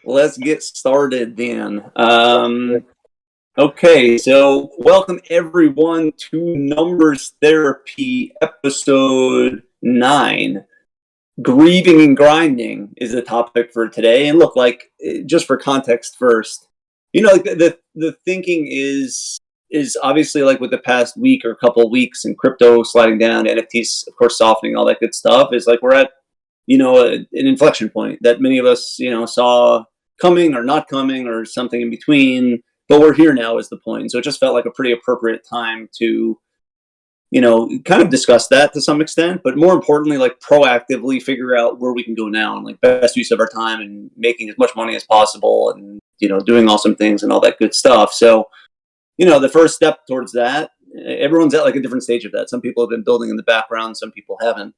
Let's get started then. Okay, so welcome everyone to Numbers Therapy episode 9. Grieving and grinding is the topic for today. And look, just for context first, the thinking is obviously like with the past week or couple of weeks and crypto sliding down, NFTs of course softening, all that good stuff, is like we're at an inflection point that many of us saw coming or not coming or something in between, but we're here now is the point. So it just felt like a pretty appropriate time to kind of discuss that to some extent, but more importantly, like proactively figure out where we can go now and like best use of our time and making as much money as possible and doing awesome things and all that good stuff. So the first step towards that, everyone's at like a different stage of that. Some people have been building in the background, some people haven't.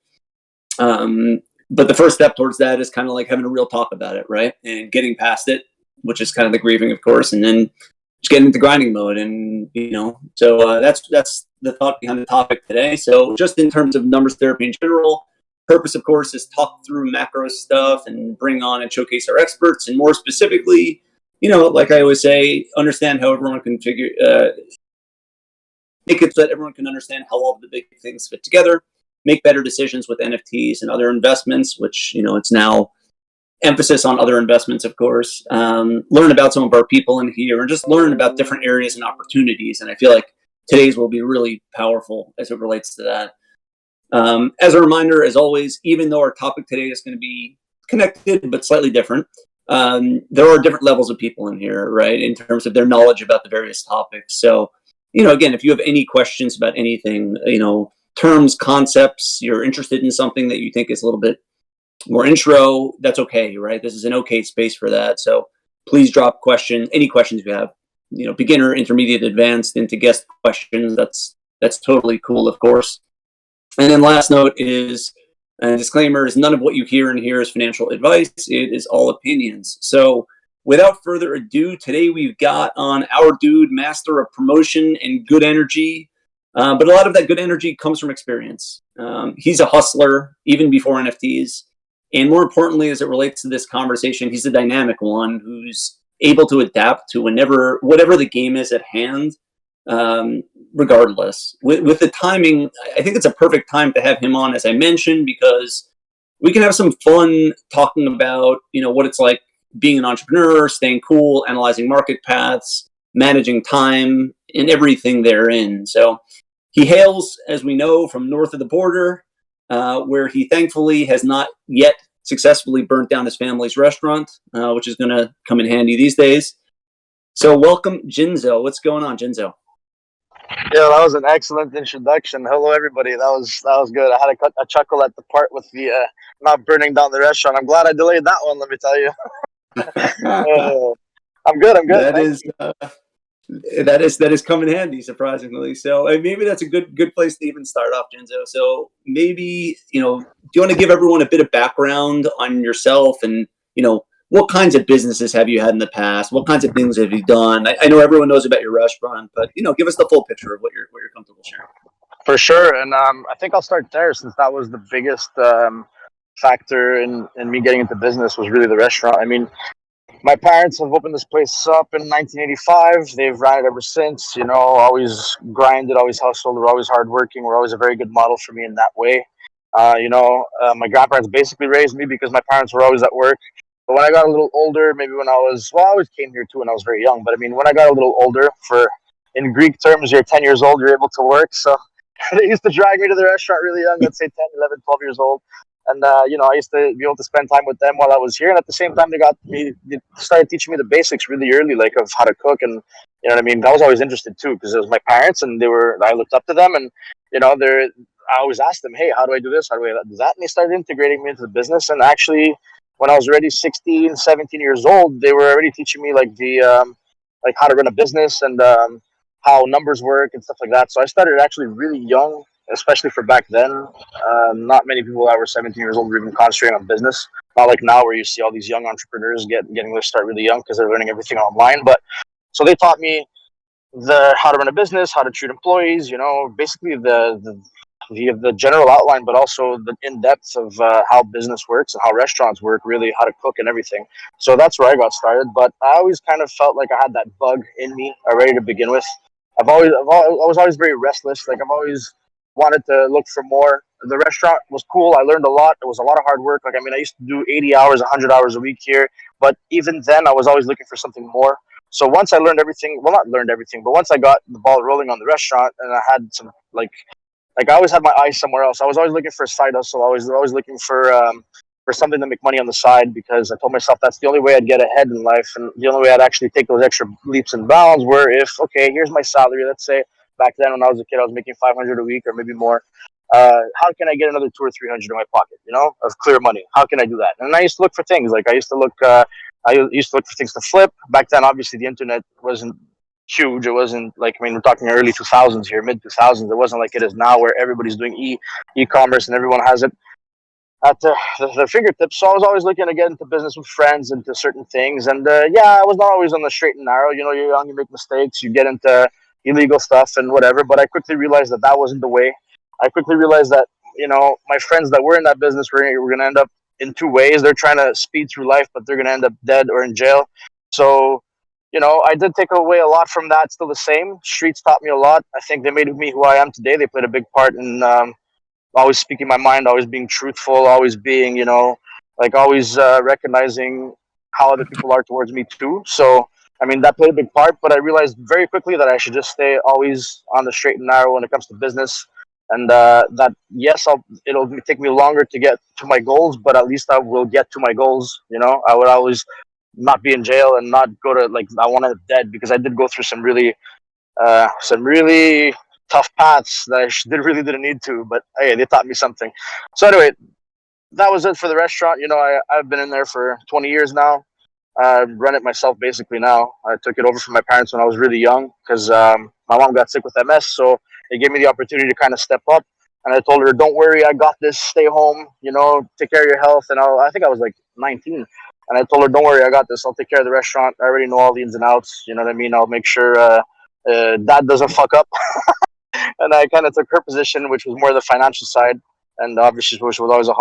But the first step towards that is kind of like having a real talk about it, right? And getting past it, which is kind of the grieving, of course, and then just getting into grinding mode. And, so that's the thought behind the topic today. So just in terms of numbers therapy in general, purpose, of course, is talk through macro stuff and bring on and showcase our experts. And more specifically, like I always say, understand how everyone can make it so that everyone can understand how all the big things fit together, make better decisions with NFTs and other investments, which, it's now emphasis on other investments, of course. Learn about some of our people in here and just learn about different areas and opportunities. And I feel like today's will be really powerful as it relates to that. As a reminder, as always, even though our topic today is going to be connected but slightly different, there are different levels of people in here, right, in terms of their knowledge about the various topics. So, again, if you have any questions about anything, terms, concepts, you're interested in something that you think is a little bit more intro, that's okay, right? This is an okay space for that. So please drop any questions you have, beginner, intermediate, advanced, into guest questions. That's totally cool, of course. And then last note is, a disclaimer is none of what you hear in here is financial advice. It is all opinions. So without further ado, today we've got on our dude, master of promotion and good energy. But a lot of that good energy comes from experience. He's a hustler, even before NFTs. And more importantly, as it relates to this conversation, he's a dynamic one who's able to adapt to whatever the game is at hand, regardless. With the timing, I think it's a perfect time to have him on, as I mentioned, because we can have some fun talking about, what it's like being an entrepreneur, staying cool, analyzing market paths, managing time, and everything therein. So he hails, as we know, from north of the border, where he thankfully has not yet successfully burnt down his family's restaurant, which is going to come in handy these days. So welcome, Jinzo. What's going on, Jinzo? Yeah, that was an excellent introduction. Hello, everybody. That was good. I had a chuckle at the part with the not burning down the restaurant. I'm glad I delayed that one. Let me tell you. I'm good. That is come in handy, surprisingly. So maybe that's a good place to even start off, Jinzo. So maybe do you want to give everyone a bit of background on yourself and what kinds of businesses have you had in the past? What kinds of things have you done? I know everyone knows about your restaurant, but give us the full picture of what you're comfortable sharing. For sure, and I think I'll start there since that was the biggest factor in me getting into business was really the restaurant. I mean, my parents have opened this place up in 1985. They've ran it ever since. Always grinded, always hustled. We're always hardworking. We're always a very good model for me in that way. My grandparents basically raised me because my parents were always at work. But when I got a little older, maybe when I always came here too when I was very young. But I mean, when I got a little older, in Greek terms, you're 10 years old, you're able to work. So they used to drag me to the restaurant really young, let's say 10, 11, 12 years old. And, I used to be able to spend time with them while I was here. And at the same time, they started teaching me the basics really early, like of how to cook. And, you know what I mean? I was always interested too, because it was my parents and I looked up to them. And, I always asked them, hey, how do I do this? How do I do that? And they started integrating me into the business. And actually, when I was already 16, 17 years old, they were already teaching me like how to run a business and how numbers work and stuff like that. So I started actually really young, especially for back then. Not many people that were 17 years old were even concentrating on business. Not like now where you see all these young entrepreneurs getting their start really young because they're learning everything online. But so they taught me how to run a business, how to treat employees, basically the the general outline, but also the in depth of how business works and how restaurants work, really how to cook and everything. So that's where I got started. But I always kind of felt like I had that bug in me already to begin with. I was always very restless. Like I've always wanted to look for more. The restaurant was cool. I learned a lot. It was a lot of hard work. Like I mean, I used to do 80 hours, 100 hours a week here. But even then, I was always looking for something more. So once I learned everything, well, not learned everything, but once I got the ball rolling on the restaurant, and I had some like I always had my eyes somewhere else. I was always looking for a side hustle. I was always looking for something to make money on the side because I told myself that's the only way I'd get ahead in life, and the only way I'd actually take those extra leaps and bounds were if okay, here's my salary. Let's say back then when I was a kid, I was making 500 a week or maybe more. How can I get another 2 or 300 in my pocket? You know, of clear money. How can I do that? And I used to look for things. Like I used to look. I used to look for things to flip. Back then, obviously, the internet wasn't huge. It wasn't like I mean we're talking early 2000s here, mid 2000s. It wasn't like it is now where everybody's doing e-commerce and everyone has it at their fingertips. So I was always looking to get into business with friends into certain things. And yeah, I was not always on the straight and narrow. You know, you're young, you make mistakes, you get into illegal stuff and whatever. But I quickly realized that that wasn't the way. I quickly realized that you know my friends that were in that business were going to end up in two ways. They're trying to speed through life, but they're going to end up dead or in jail. So you know, I did take away a lot from that. Still the same. Streets taught me a lot. I think they made me who I am today. They played a big part in always speaking my mind, always being truthful, always being, you know, like always recognizing how other people are towards me too. So, I mean, that played a big part. But I realized very quickly that I should just stay always on the straight and narrow when it comes to business. And that yes, it'll take me longer to get to my goals, but at least I will get to my goals. You know, I would always not be in jail and not go to like I wanted dead because I did go through some really tough paths that really didn't need to, but hey, they taught me something. So anyway, that was it for the restaurant. You know, I've been in there for 20 years now. I run it myself basically now. I took it over from my parents when I was really young because my mom got sick with MS, so it gave me the opportunity to kind of step up. And I told her, "Don't worry, I got this. Stay home. You know, take care of your health." And I think I was like 19, and I told her, "Don't worry, I got this. I'll take care of the restaurant. I already know all the ins and outs. You know what I mean? I'll make sure Dad doesn't fuck up." And I kind of took her position, which was more the financial side, and obviously, which was always a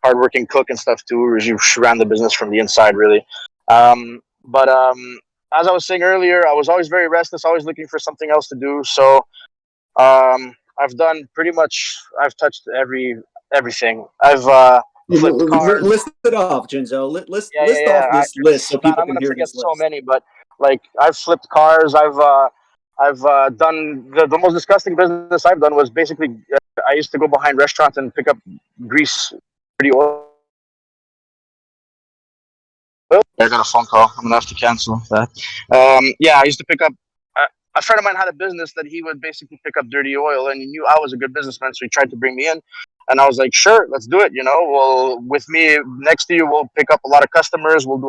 hardworking cook and stuff too. She ran the business from the inside, really. But as I was saying earlier, I was always very restless, always looking for something else to do. So I've done pretty much. I've touched everything. I've flipped cars. List it off, Jinzo. List Yeah. off this list so Man, people I'm can gonna hear forget this so list. many, but like I've flipped cars. I've done the most disgusting business I've done was basically I used to go behind restaurants and pick up grease, dirty oil. I got a phone call. I'm gonna have to cancel that. Yeah, I used to pick up. A friend of mine had a business that he would basically pick up dirty oil, and he knew I was a good businessman, so he tried to bring me in. And I was like, sure, let's do it. You know, well, with me next to you, we'll pick up a lot of customers. We'll do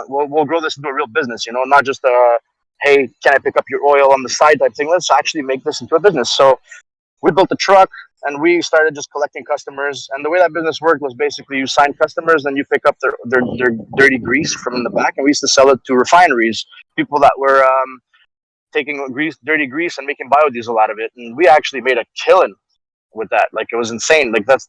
we'll grow this into a real business. You know, not just hey, can I pick up your oil on the side type thing? Let's actually make this into a business. So we built a truck and we started just collecting customers. And the way that business worked was basically you sign customers, then you pick up their dirty grease from the back, and we used to sell it to refineries, people that were taking dirty grease and making biodiesel out of it. And we actually made a killing with that. Like it was insane. Like that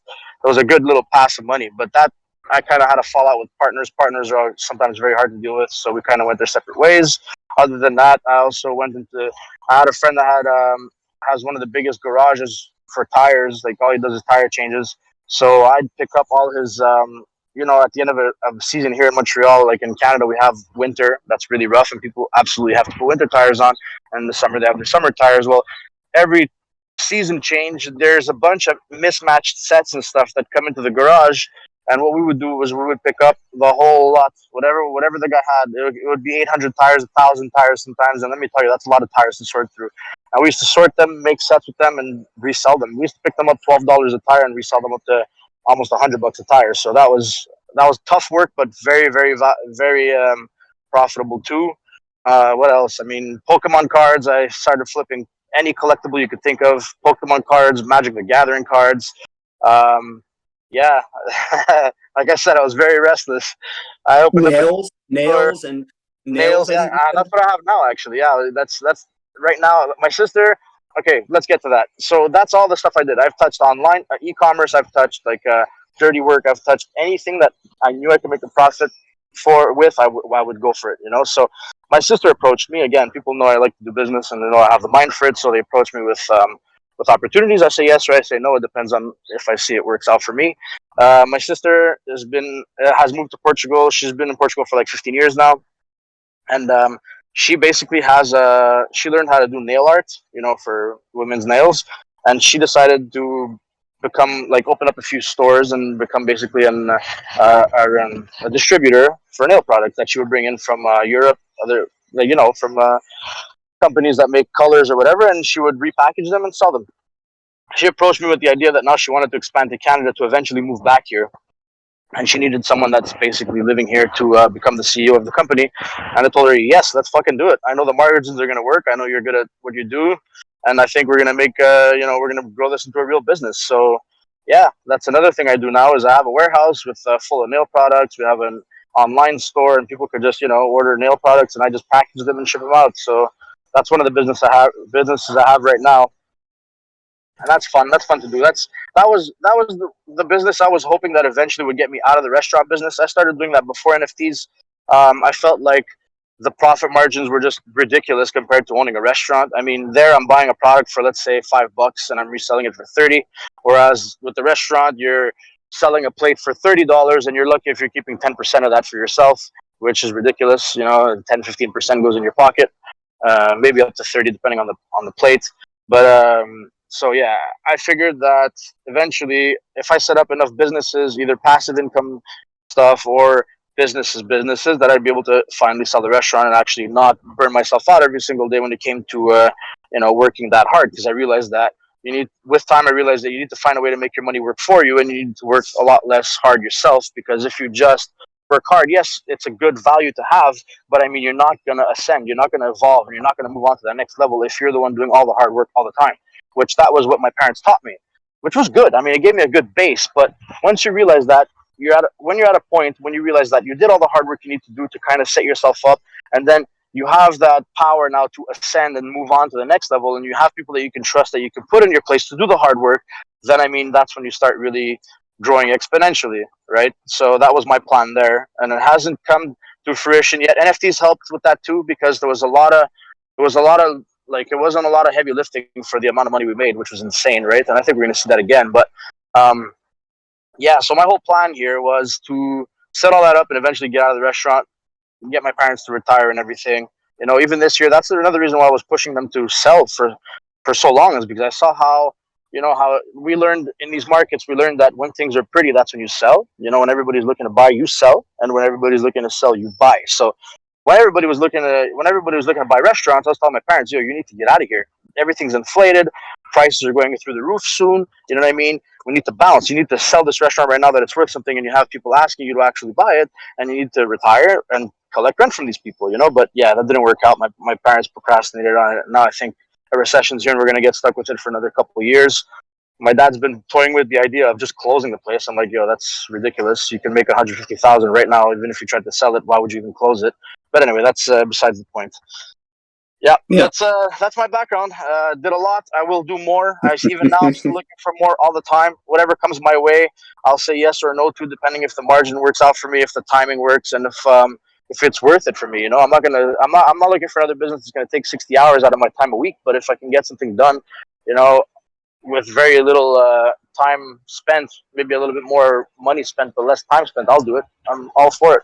was a good little pass of money. But that I kind of had a fallout with partners. Partners are sometimes very hard to deal with, so we kind of went their separate ways. Other than that, I also went into. I had a friend that has one of the biggest garages for tires. Like all he does is tire changes. So I'd pick up all his. You know, at the end of a season here in Montreal, like in Canada, we have winter that's really rough, and people absolutely have to put winter tires on. And in the summer, they have their summer tires. Well, every season change, there's a bunch of mismatched sets and stuff that come into the garage. And what we would do was we would pick up the whole lot, whatever the guy had. It would be 800 tires, 1,000 tires sometimes. And let me tell you, that's a lot of tires to sort through. And we used to sort them, make sets with them, and resell them. We used to pick them up $12 a tire and resell them up to almost $100 a tire. So that was tough work, but very profitable too. What else? I mean, Pokemon cards. I started flipping any collectible you could think of. Pokemon cards, Magic the Gathering cards. Um, yeah, like I said, I was very restless. I opened up a store. Nails, and nails. Nails. I Yeah, think. that's what I have now. Actually, yeah, that's right now. My sister, Okay, let's get to that. So that's all the stuff I did. I've touched online e-commerce. I've touched like dirty work. I've touched anything that I knew I could make a profit for with. I would go for it. You know. So my sister approached me again. People know I like to do business and they know I have the mind for it. So they approached me with opportunities. I say yes or I say no. It depends on if I see it works out for me. My sister has moved to Portugal. She's been in Portugal for like 15 years now, and she basically she learned how to do nail art, you know, for women's nails, and she decided to open up a few stores and become basically a distributor for nail products that she would bring in from Europe, other like, you know, from companies that make colors or whatever, and she would repackage them and sell them. She approached me with the idea that now she wanted to expand to Canada to eventually move back here, and she needed someone that's basically living here to become the CEO of the company. And I told her, yes, let's fucking do it. I know the margins are going to work. I know you're good at what you do, and I think we're going to make, we're going to grow this into a real business. So, yeah, that's another thing I do now is I have a warehouse with full of nail products. We have an online store, and people could just, you know, order nail products, and I just package them and ship them out. So that's one of the businesses I have right now, and that's fun. That's fun to do. That was the business I was hoping that eventually would get me out of the restaurant business. I started doing that before NFTs. I felt like the profit margins were just ridiculous compared to owning a restaurant. I mean, there I'm buying a product for let's say $5 and I'm reselling it for 30, whereas with the restaurant you're selling a plate for $30 and you're lucky if you're keeping 10% of that for yourself, which is ridiculous. You know, 10-15% goes in your pocket, maybe up to 30 depending on the plate. But so yeah, I figured that eventually, if I set up enough businesses, either passive income stuff or businesses, that I'd be able to finally sell the restaurant and actually not burn myself out every single day when it came to working that hard. Because I realized that with time, I realized that you need to find a way to make your money work for you, and you need to work a lot less hard yourself. Because if you just work hard, yes, it's a good value to have, but I mean, you're not gonna ascend, you're not gonna evolve, and you're not gonna move on to that next level if you're the one doing all the hard work all the time, which that was what my parents taught me, which was good. I mean, it gave me a good base. But once you realize that when you're at a point when you realize that you did all the hard work you need to do to kind of set yourself up, and then you have that power now to ascend and move on to the next level, and you have people that you can trust that you can put in your place to do the hard work, then I mean that's when you start really growing exponentially, right? So that was my plan there, and it hasn't come to fruition yet. NFTs helped with that too because there was a lot of like it wasn't a lot of heavy lifting for the amount of money we made, which was insane, right? And I think we're going to see that again. But yeah, so my whole plan here was to set all that up and eventually get out of the restaurant, get my parents to retire and everything. You know, even this year, that's another reason why I was pushing them to sell for so long, is because I saw how we learned in these markets. We learned that when things are pretty, that's when you sell. You know, when everybody's looking to buy, you sell, and when everybody's looking to sell, you buy. So when everybody was looking to buy restaurants, I was telling my parents, yo, you need to get out of here. Everything's inflated. Prices are going through the roof soon. You know what I mean? We need to bounce. You need to sell this restaurant right now that it's worth something, and you have people asking you to actually buy it, and you need to retire and collect rent from these people, you know? But yeah, that didn't work out. My parents procrastinated on it. Now I think a recession's here and we're going to get stuck with it for another couple of years. My dad's been toying with the idea of just closing the place. I'm like, yo, that's ridiculous. You can make 150,000 right now, even if you tried to sell it. Why would you even close it? But anyway, that's besides the point. Yeah, Yeah. that's my background. Did a lot. I will do more. Even now, I'm still looking for more all the time. Whatever comes my way, I'll say yes or no to, depending if the margin works out for me, if the timing works, and if it's worth it for me. You know, I'm not looking for another business that's gonna take 60 hours out of my time a week. But if I can get something done, you know, with very little time spent, maybe a little bit more money spent, but less time spent, I'll do it. I'm all for it.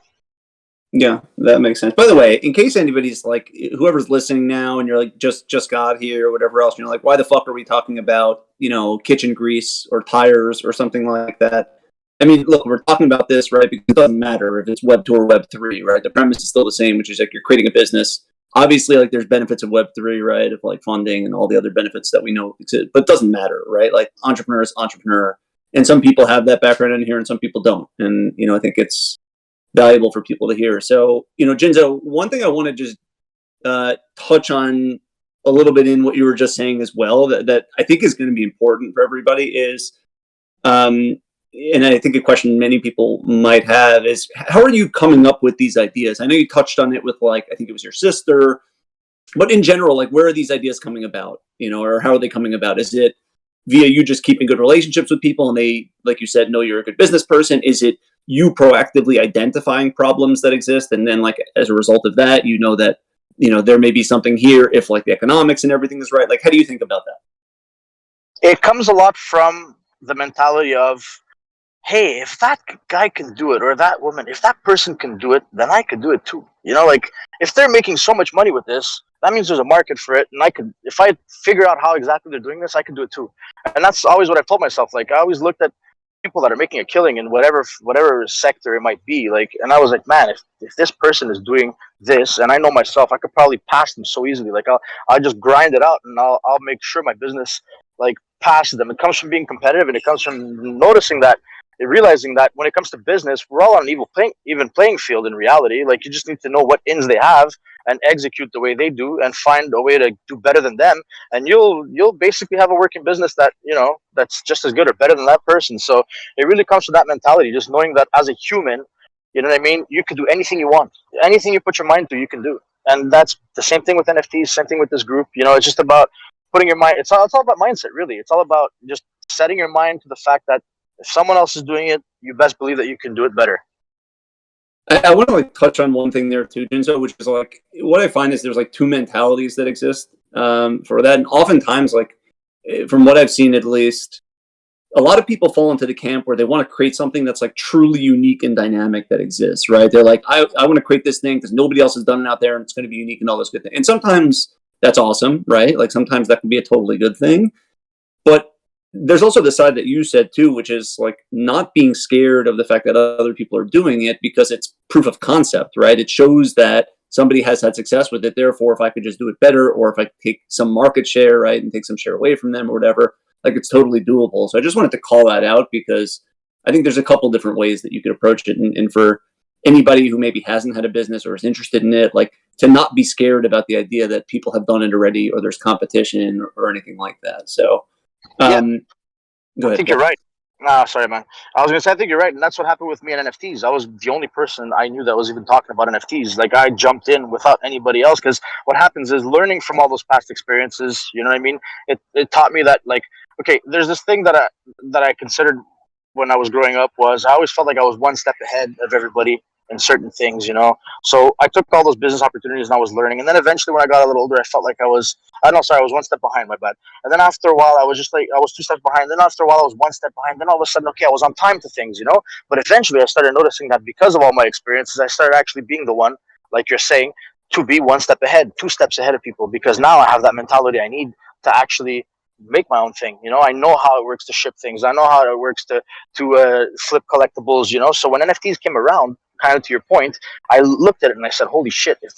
Yeah, that makes sense. By the way, in case anybody's like, whoever's listening now, and you're like, just got here or whatever else, you're like, why the fuck are we talking about, kitchen grease or tires or something like that? I mean, look, we're talking about this, right? Because it doesn't matter if it's Web 2 or Web 3, right? The premise is still the same, which is like you're creating a business. Obviously, like there's benefits of Web 3, right? Of like funding and all the other benefits that we know exist, but it doesn't matter, right? Like entrepreneur is entrepreneur, and some people have that background in here, and some people don't. And I think it's valuable for people to hear. So, Jinzo, one thing I want to just touch on a little bit in what you were just saying as well, that I think is going to be important for everybody is, and I think a question many people might have is, how are you coming up with these ideas? I know you touched on it with, like, I think it was your sister, But in general, like, where are these ideas coming about? Or how are they coming about? Is it via you just keeping good relationships with people and they, like you said, know you're a good business person? Is it you proactively identifying problems that exist, and then, like, as a result of that, that there may be something here if, like, the economics and everything is right? Like, how do you think about that? It comes a lot from the mentality of, hey, if that guy can do it, or that woman, if that person can do it, then I could do it too. Like, if they're making so much money with this, that means there's a market for it, and if I figure out how exactly they're doing this, I can do it too. And that's always what I've told myself. Like, I always looked at people that are making a killing in whatever sector it might be. Like, and I was like, man, if this person is doing this, and I know myself, I could probably pass them so easily. Like, I'll just grind it out, and I'll make sure my business, like, passes them. It comes from being competitive, and it comes from noticing that, realizing that when it comes to business, we're all on an even playing field in reality. Like, you just need to know what ins they have and execute the way they do, and find a way to do better than them, and you'll basically have a working business that's just as good or better than that person. So it really comes from that mentality, just knowing that as a human, you know what I mean, you can do anything you want, anything you put your mind to, you can do. And that's the same thing with NFTs, same thing with this group. It's just about putting your mind. It's all about mindset, really. It's all about just setting your mind to the fact that if someone else is doing it, you best believe that you can do it better. I want to, like, touch on one thing there too, Jinzo, which is, like, what I find is there's, like, two mentalities that exist for that, and oftentimes, like, from what I've seen at least, a lot of people fall into the camp where they want to create something that's, like, truly unique and dynamic that exists, right? They're like, I want to create this thing because nobody else has done it out there, and it's going to be unique and all this good thing. And sometimes that's awesome, right? Like, sometimes that can be a totally good thing, but there's also the side that you said too, which is, like, not being scared of the fact that other people are doing it because it's proof of concept, right? It shows that somebody has had success with it. Therefore, if I could just do it better, or if I take some market share, right, and take some share away from them or whatever, like, it's totally doable. So I just wanted to call that out because I think there's a couple different ways that you could approach it. And for anybody who maybe hasn't had a business or is interested in it, like, to not be scared about the idea that people have done it already or there's competition or anything like that. So, Yeah, go I ahead. think you're right. Nah, sorry, man. I was gonna say, I think you're right, and that's what happened with me and NFTs. I was the only person I knew that was even talking about NFTs. Like, I jumped in without anybody else, because what happens is, learning from all those past experiences. You know what I mean? It taught me that, like, okay, there's this thing that I considered when I was growing up, was I always felt like I was one step ahead of everybody in certain things. So I took all those business opportunities and I was learning, and then eventually when I got a little older, I felt like I was, I don't know, sorry, I was one step behind. My bad. And then after a while, I was just like, I was two steps behind. Then after a while, I was one step behind. Then all of a sudden, okay, I was on time to things. But eventually, I started noticing that because of all my experiences, I started actually being the one, like you're saying, to be one step ahead, two steps ahead of people, because now I have that mentality I need to actually make my own thing. I know how it works to ship things. I know how it works to flip collectibles. So when NFTs came around, kind of to your point, I looked at it and I said, "Holy shit! If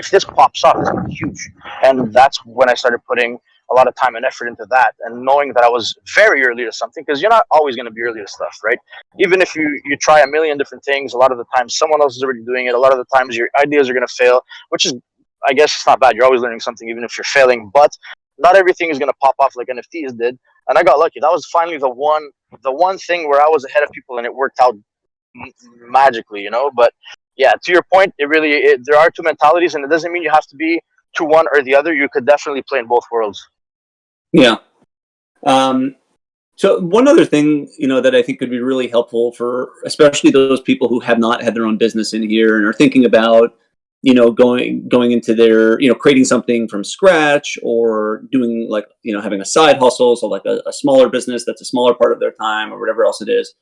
this pops off, it's gonna be huge." And that's when I started putting a lot of time and effort into that, and knowing that I was very early to something, because you're not always going to be early to stuff, right? Even if you try a million different things, a lot of the time someone else is already doing it. A lot of the times your ideas are going to fail, which is, I guess, it's not bad. You're always learning something, even if you're failing. But not everything is going to pop off like NFTs did. And I got lucky. That was finally the one thing where I was ahead of people, and it worked out magically. But yeah, to your point, there are two mentalities, and it doesn't mean you have to be to one or the other. You could definitely play in both worlds. Yeah. So one other thing, that I think could be really helpful for especially those people who have not had their own business in here and are thinking about, going into their, creating something from scratch, or doing, like, having a side hustle. So, like, a smaller business that's a smaller part of their time or whatever else it is.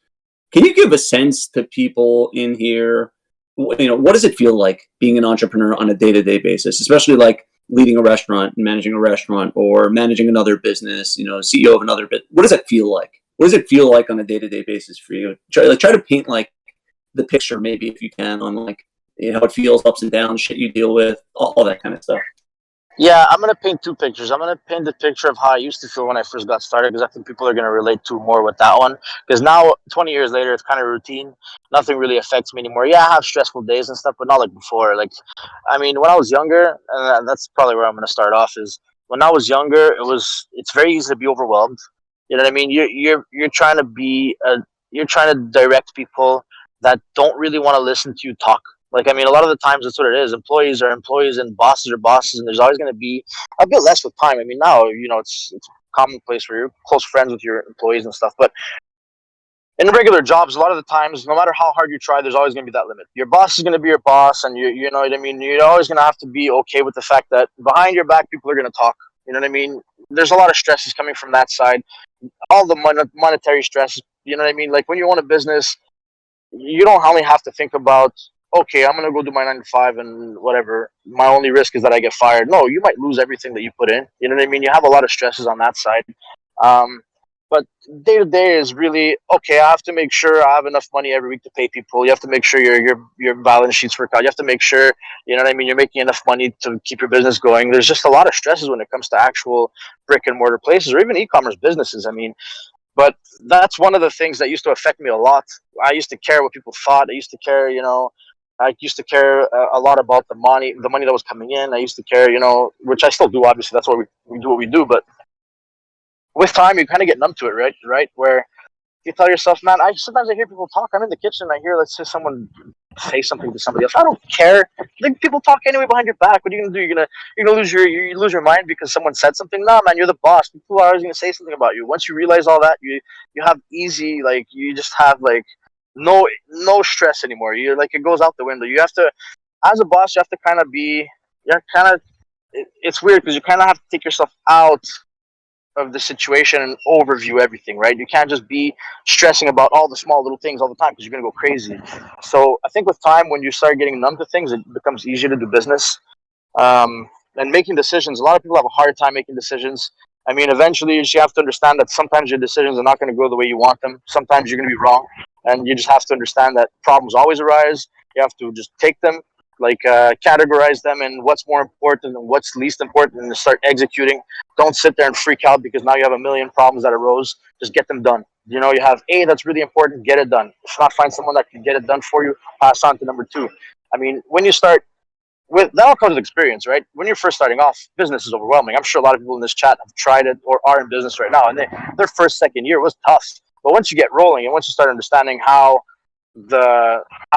Can you give a sense to people in here, what does it feel like being an entrepreneur on a day-to-day basis, especially, like, leading a restaurant and managing a restaurant, or managing another business, CEO of another bit. What does it feel like? What does it feel like on a day-to-day basis for you? Try to paint, like, the picture, maybe, if you can, on, like, how it feels, ups and downs, shit you deal with, all that kind of stuff. Yeah, I'm gonna paint two pictures. I'm gonna paint the picture of how I used to feel when I first got started, because I think people are gonna relate to more with that one. Because now, 20 years later, it's kind of routine. Nothing really affects me anymore. Yeah, I have stressful days and stuff, but not like before. Like, I mean, when I was younger, and that's probably where I'm gonna start off. Is when I was younger, it's very easy to be overwhelmed. You know what I mean? You're trying to direct people that don't really want to listen to you talk. Like, I mean, a lot of the times that's what it is. Employees are employees and bosses are bosses, and there's always going to be a bit less with time. I mean, now, it's commonplace where you're close friends with your employees and stuff. But in regular jobs, a lot of the times, no matter how hard you try, there's always going to be that limit. Your boss is going to be your boss, and you know what I mean? You're always going to have to be okay with the fact that behind your back, people are going to talk. You know what I mean? There's a lot of stresses coming from that side. All the monetary stresses, you know what I mean? Like, when you own a business, you don't only have to think about, okay, I'm gonna go do my 9 to 5 and whatever. My only risk is that I get fired. No, you might lose everything that you put in. You know what I mean? You have a lot of stresses on that side. Um, but day to day is really okay. I have to make sure I have enough money every week to pay people. You have to make sure your balance sheets work out. You have to make sure, you know what I mean, you're making enough money to keep your business going. There's just a lot of stresses when it comes to actual brick and mortar places or even e-commerce businesses. I mean, but that's one of the things that used to affect me a lot. I used to care what people thought. I used to care, I used to care a lot about the money that was coming in. I used to care, which I still do. Obviously, that's why we do what we do. But with time, you kind of get numb to it, right? Right, where you tell yourself, man, I sometimes I hear people talk. I'm in the kitchen, I hear, let's say, someone say something to somebody else. I don't care. Like, people talk anyway behind your back. What are you gonna do? You're gonna lose your mind because someone said something? No, man, you're the boss. People are always gonna say something about you. Once you realize all that, you have easy, like, you just have like no stress anymore. You're like, it goes out the window. You have to, as a boss, you have to kind of be, you're kind of, it's weird because you kind of have to take yourself out of the situation and overview everything, right? You can't just be stressing about all the small little things all the time because you're gonna go crazy. So I think with time, when you start getting numb to things, it becomes easier to do business. And making decisions, a lot of people have a hard time making decisions. I mean, eventually you just have to understand that sometimes your decisions are not going to go the way you want them. Sometimes you're going to be wrong, and you just have to understand that problems always arise. You have to just take them, like, categorize them in what's more important and what's least important, and start executing. Don't sit there and freak out because now you have a million problems that arose. Just get them done. You have A that's really important, get it done. If not, find someone that can get it done for you, pass on to number two. I mean, when you start with that, all comes with experience, right? When you're first starting off, business is overwhelming. I'm sure a lot of people in this chat have tried it or are in business right now, and their first, second year was tough. But once you get rolling and once you start understanding how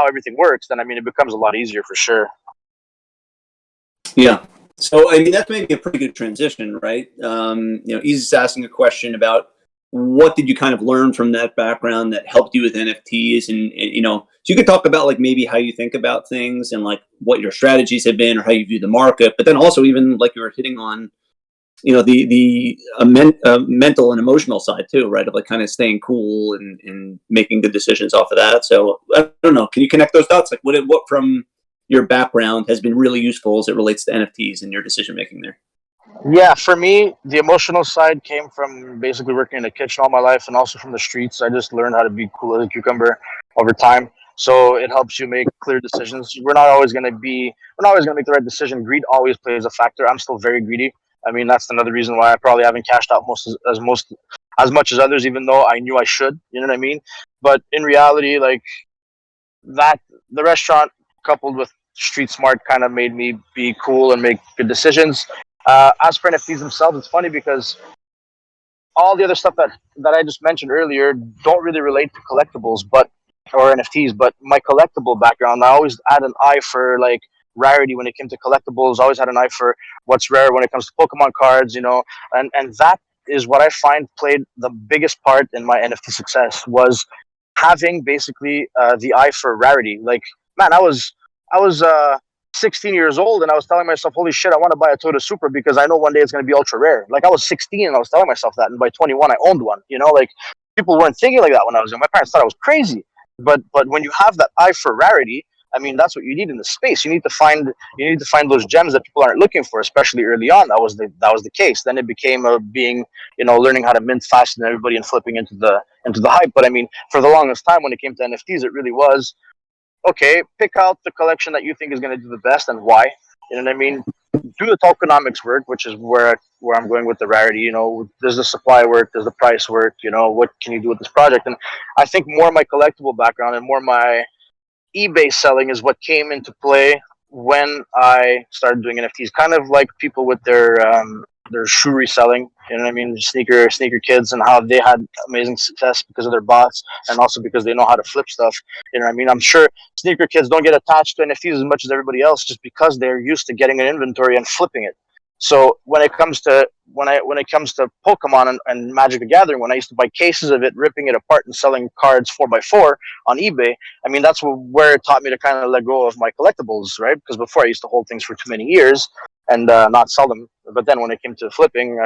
everything works, then, I mean, it becomes a lot easier for sure. Yeah. So, I mean, that's maybe a pretty good transition, right? He's asking a question about what did you kind of learn from that background that helped you with NFTs, and so you could talk about, like, maybe how you think about things and, like, what your strategies have been or how you view the market, but then also, even like you were hitting on, the mental and emotional side too, right? Of, like, kind of staying cool and making good decisions off of that. So I don't know. Can you connect those dots? Like, what from your background has been really useful as it relates to NFTs and your decision making there? Yeah, for me, the emotional side came from basically working in the kitchen all my life and also from the streets. I just learned how to be cool as a cucumber over time. So it helps you make clear decisions. We're not always gonna make the right decision. Greed always plays a factor. I'm still very greedy. I mean, that's another reason why I probably haven't cashed out as much as others, even though I knew I should. You know what I mean? But in reality, like, that, the restaurant coupled with street smart kind of made me be cool and make good decisions. As for NFTs themselves, it's funny because all the other stuff that I just mentioned earlier don't really relate to collectibles, but or NFTs. But my collectible background, I always had an eye for, like, rarity when it came to collectibles. I always had an eye for what's rare when it comes to Pokemon cards, and that is what I find played the biggest part in my NFT success, was having basically the eye for rarity. Like, man, I was 16 years old and I was telling myself, holy shit, I want to buy a Toyota Supra because I know one day it's going to be ultra rare. Like, I was 16 and I was telling myself that, and by 21 I owned one. Like, people weren't thinking like that when I was young. My parents thought I was crazy. But when you have that eye for rarity, I mean, that's what you need in the space. You need to find those gems that people aren't looking for, especially early on. That was the case. Then it became learning how to mint faster than everybody and flipping into the hype. But I mean, for the longest time, when it came to NFTs, it really was, okay, pick out the collection that you think is going to do the best and why. You know what I mean? Do the tokenomics work, which is where I'm going with the rarity. Does the supply work? Does the price work? What can you do with this project? And I think more my collectible background and more my eBay selling is what came into play when I started doing NFTs. Kind of like people with their their shoe reselling. You know what I mean? Sneaker kids, and how they had amazing success because of their bots, and also because they know how to flip stuff. You know what I mean? I'm sure sneaker kids don't get attached to NFTs as much as everybody else, just because they're used to getting an inventory and flipping it. So when it comes to Pokemon and Magic the Gathering, when I used to buy cases of it, ripping it apart and selling cards 4x4 on eBay, I mean that's where it taught me to kind of let go of my collectibles, right? Because before I used to hold things for too many years and not sell them. But then when it came to flipping,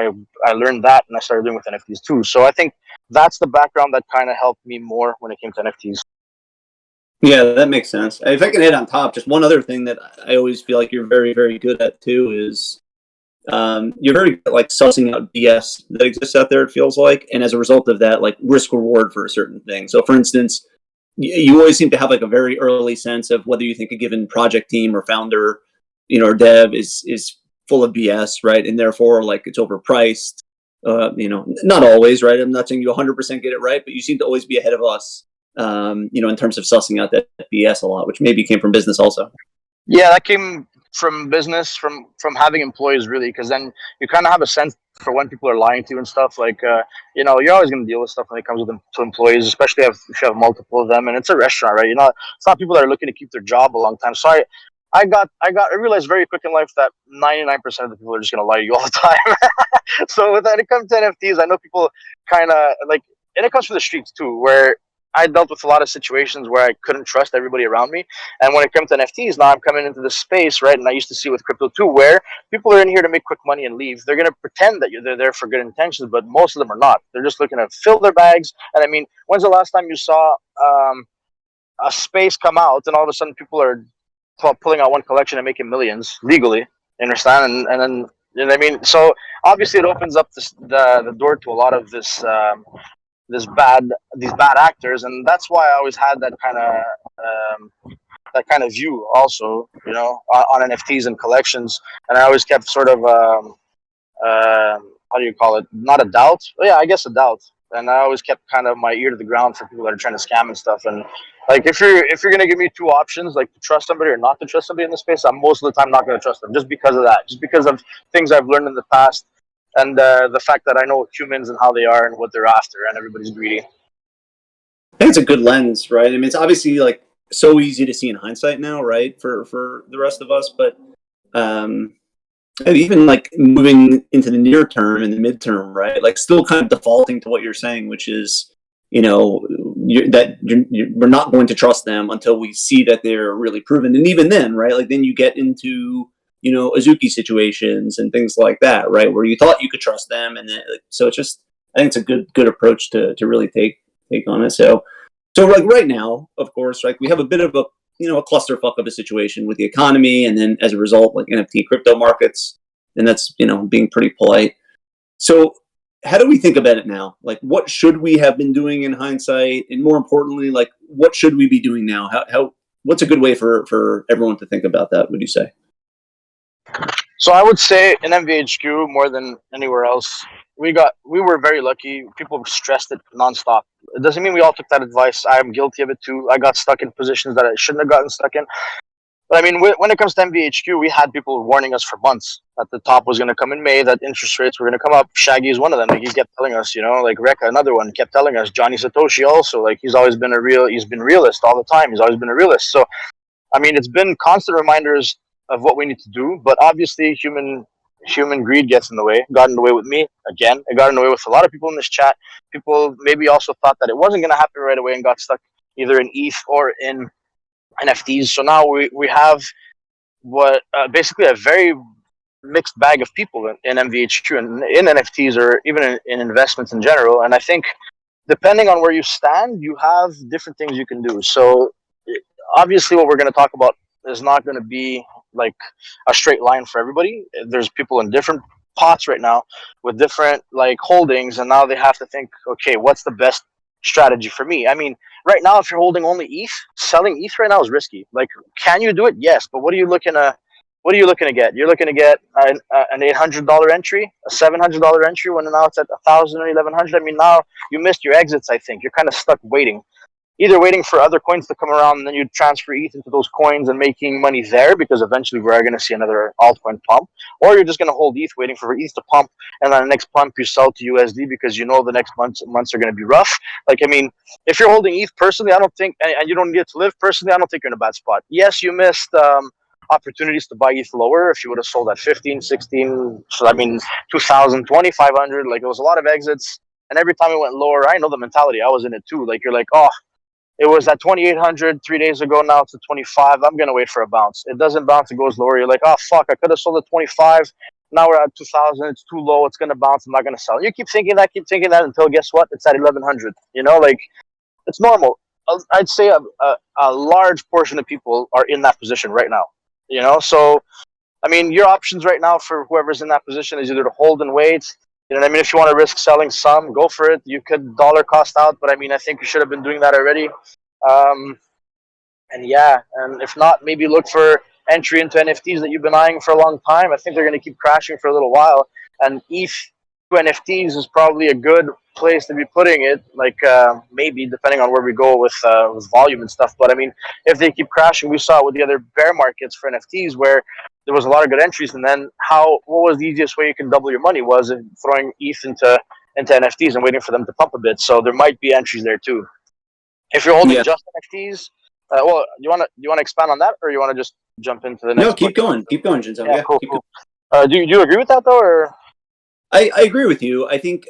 I learned that, and I started doing with NFTs too. So I think that's the background that kind of helped me more when it came to NFTs. Yeah, that makes sense. If I can add on top, just one other thing that I always feel like you're very, very good at too is you're very good at, like, sussing out BS that exists out there. It feels like, and as a result of that, like risk reward for a certain thing. So, for instance, you always seem to have like a very early sense of whether you think a given project team or founder, or dev is full of BS, right? And therefore, like, it's overpriced. Not always, right? I'm not saying you 100% get it right, but you seem to always be ahead of us. In terms of sussing out that BS a lot, which maybe came from business also. Yeah, that came from business, from having employees, really, because then you kind of have a sense for when people are lying to you and stuff. Like, you're always going to deal with stuff when it comes with to employees, especially if you have multiple of them, and it's a restaurant, right? It's not people that are looking to keep their job a long time. So I realized very quick in life that 99% of the people are just going to lie to you all the time. So when it comes to NFTs, I know people kind of like, and it comes from the streets too, where I dealt with a lot of situations where I couldn't trust everybody around me. And when it comes to NFTs, now I'm coming into this space, right? And I used to see with crypto too, where people are in here to make quick money and leave. They're going to pretend that they're there for good intentions, but most of them are not. They're just looking to fill their bags. And I mean, when's the last time you saw a space come out and all of a sudden people are pulling out one collection and making millions legally? You understand? And then, you know what I mean? So obviously it opens up the door to a lot of this bad these bad actors, and that's why I always had that kind of view also, on NFTs and collections. And I always kept sort of how do you call it, not a doubt, but yeah, I guess a doubt. And I always kept kind of my ear to the ground for people that are trying to scam and stuff. And like, if you're gonna give me two options, like to trust somebody or not to trust somebody in the space, I'm most of the time not gonna trust them, just because of that, just because of things I've learned in the past, and the fact that I know humans and how they are and what they're after, and everybody's greedy. I think it's a good lens, right? I mean, it's obviously like so easy to see in hindsight now, right? For the rest of us, but um, even like moving into the near term and the midterm, right? Like, still kind of defaulting to what you're saying, which is, we're not going to trust them until we see that they're really proven. And even then, right? Like, then you get into, Azuki situations and things like that, right? Where you thought you could trust them, and then, like, so it's just, I think it's a good approach to really take on it. So like right now, of course, like we have a bit of a clusterfuck of a situation with the economy, and then as a result, like NFT crypto markets, and that's being pretty polite. So how do we think about it now? Like, what should we have been doing in hindsight, and more importantly, like, what should we be doing now? What's a good way for everyone to think about that, would you say? So I would say in MVHQ more than anywhere else, we were very lucky. People stressed it nonstop. It doesn't mean we all took that advice. I am guilty of it too. I got stuck in positions that I shouldn't have gotten stuck in. But I mean, when it comes to MVHQ, we had people warning us for months that the top was going to come in May, that interest rates were going to come up. Shaggy is one of them. Like, he kept telling us, like Rekka, another one, kept telling us. Johnny Satoshi also, like, he's been realist all the time. He's always been a realist. So I mean, it's been constant reminders of what we need to do, but obviously human greed gets in the way. Got in the way with me again. It got in the way with a lot of people in this chat. People maybe also thought that it wasn't going to happen right away and got stuck either in ETH or in NFTs. So now we have what basically a very mixed bag of people in MVHQ and in NFTs, or even in investments in general. And I think depending on where you stand, you have different things you can do. So obviously what we're going to talk about is not going to be like a straight line for everybody. There's people in different pots right now with different like holdings, and now they have to think, okay, what's the best strategy for me? I mean, right now, if you're holding only ETH, selling ETH right now is risky. Like, can you do it? Yes, but what are you looking to get? You're looking to get an $800 entry, a $700 entry, when now it's at 1,000 or 1,100. I mean, now you missed your exits. I think you're kind of stuck waiting. either waiting for other coins to come around and then you transfer ETH into those coins and making money there, because eventually we're going to see another altcoin pump, or you're just going to hold ETH waiting for ETH to pump, and then the next pump you sell to USD because you know the next months are going to be rough. Like, I mean, if you're holding ETH personally, I don't think, and you don't get to live personally, I don't think you're in a bad spot. Yes, you missed opportunities to buy ETH lower if you would have sold at 15, 16, so I mean, 2,000, 2,500. Like, it was a lot of exits. And every time it went lower, I know the mentality. I was in it too. Like, you're like, oh, it was at 2,800 3 days ago. Now it's at 25. I'm going to wait for a bounce. It doesn't bounce. It goes lower. You're like, oh, fuck, I could have sold at 25. Now we're at 2,000. It's too low. It's going to bounce. I'm not going to sell. You keep thinking that until guess what? It's at 1,100. You know, like, it's normal. I'd say a large portion of people are in that position right now. You know, so, I mean, your options right now for whoever's in that position is either to hold and wait. You know what I mean? If you want to risk selling some, go for it. You could dollar cost out, but I mean, I think you should have been doing that already. And yeah, and if not, maybe look for entry into NFTs that you've been eyeing for a long time. I think they're going to keep crashing for a little while, and ETH to NFTs is probably a good place to be putting it. Like, maybe depending on where we go with volume and stuff. But I mean, if they keep crashing, we saw it with the other bear markets for NFTs where there was a lot of good entries, and then what was the easiest way you can double your money was throwing ETH into NFTs and waiting for them to pump a bit. So there might be entries there too. If you're holding just NFTs, well, you want to expand on that, or you want to just jump into the next? No, keep going, Jinzo. Yeah, cool. Do you agree with that though, or? I agree with you. I think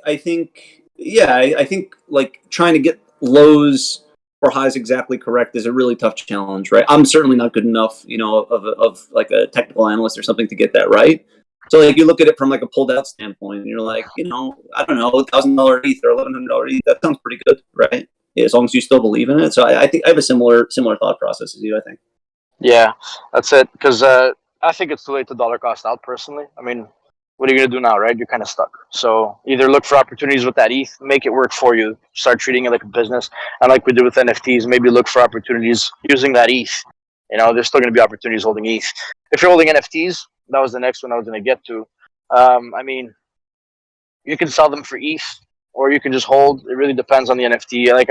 like trying to get lows or highs exactly correct is a really tough challenge, right? I'm certainly not good enough, you know, of like a technical analyst or something to get that right. So like you look at it from like a pulled out standpoint, and you're like, you know, I don't know, $1,000 ETH or $1,100 ETH, that sounds pretty good, right? Yeah, as long as you still believe in it. So I think I have a similar thought process as you. I think. Yeah, that's it. Because I think it's too late to dollar cost out. Personally, I mean, what are you gonna do now, right? You're kind of stuck. So either look for opportunities with that ETH, make it work for you, start treating it like a business, and like we did with NFTs, maybe look for opportunities using that ETH. You know, there's still gonna be opportunities holding ETH. If you're holding NFTs, that was the next one I was gonna get to. I mean, you can sell them for ETH, or you can just hold. It really depends on the NFT. Like,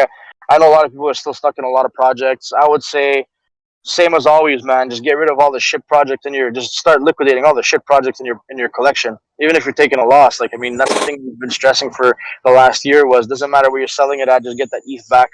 I know a lot of people are still stuck in a lot of projects. I would say, same as always, man. Just get rid of all the shit projects just start liquidating all the shit projects in your collection. Even if you're taking a loss, like, I mean, that's the thing we've been stressing for the last year was doesn't matter where you're selling it at, just get that ETH back.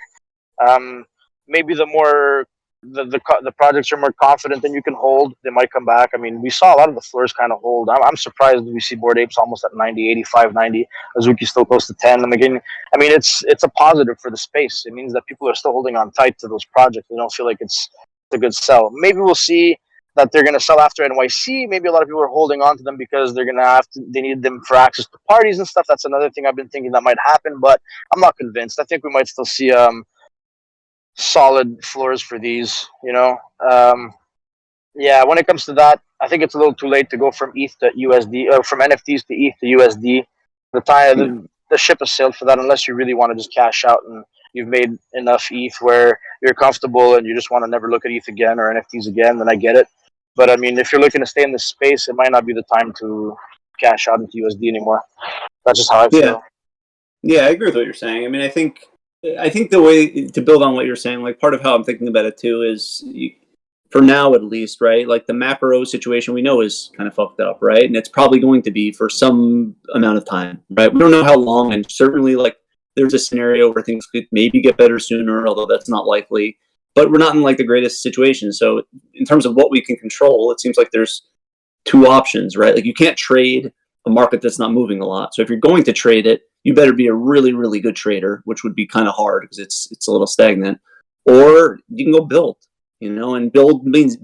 Maybe the projects are more confident, then you can hold. They might come back. I mean, we saw a lot of the floors kind of hold. I'm surprised we see Bored Apes almost at 90, 85, 90. Azuki still close to 10. And again, I mean, it's a positive for the space. It means that people are still holding on tight to those projects. They don't feel like it's a good sell. Maybe we'll see that they're going to sell after NYC. Maybe a lot of people are holding on to them because they need them for access to parties and stuff. That's another thing I've been thinking that might happen, but I'm not convinced. I think we might still see solid floors for these, you know. Yeah, when it comes to that, I think it's a little too late to go from ETH to USD, or from NFTs to ETH to USD. The ship has sailed for that, unless you really want to just cash out and you've made enough ETH where you're comfortable and you just want to never look at ETH again or NFTs again, then I get it. But I mean, if you're looking to stay in this space, it might not be the time to cash out into USD anymore. That's just how I feel. Yeah, I agree with what you're saying. I mean, I think the way to build on what you're saying, like part of how I'm thinking about it too is, for now at least, right? Like the macro situation we know is kind of fucked up, right? And it's probably going to be for some amount of time, right? We don't know how long, and certainly like there's a scenario where things could maybe get better sooner, although that's not likely. But we're not in like the greatest situation. So in terms of what we can control, it seems like there's two options, right? Like you can't trade a market that's not moving a lot. So if you're going to trade it, you better be a really, really good trader, which would be kind of hard because it's a little stagnant. Or you can go build, you know, and build means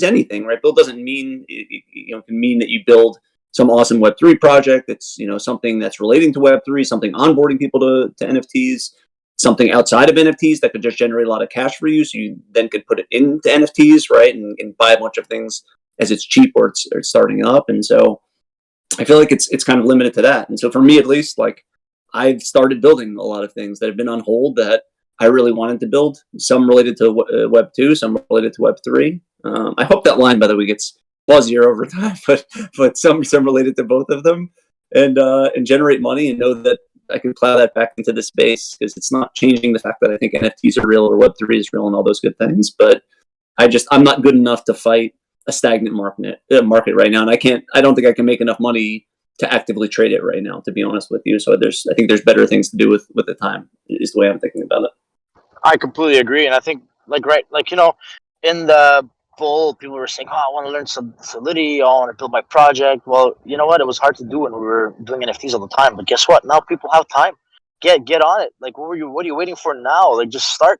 anything, right? Build doesn't mean, you know, it can mean that you build some awesome Web3 project that's, you know, something that's relating to Web3, something onboarding people to NFTs, something outside of NFTs that could just generate a lot of cash for you. So you then could put it into NFTs, right? And buy a bunch of things as it's cheap or it's starting up. And so I feel like it's kind of limited to that. And so for me, at least, like I've started building a lot of things that have been on hold that I really wanted to build. Some related to Web 2, some related to Web 3. I hope that line, by the way, gets fuzzier over time, but some related to both of them, and generate money and know that plow that back into the space, because it's not changing the fact that I think NFTs are real or Web3 is real and all those good things. But I'm not good enough to fight a stagnant market right now, and I don't think I can make enough money to actively trade it right now, to be honest with you. So I think there's better things to do with the time, is the way I'm thinking about it. I completely agree, and I think in the poll, people were saying, "Oh, I want to learn some Solidity. I want to build my project." Well, you know what? It was hard to do when we were doing NFTs all the time. But guess what? Now people have time. Get on it. Like, what are you waiting for now? Like, just start.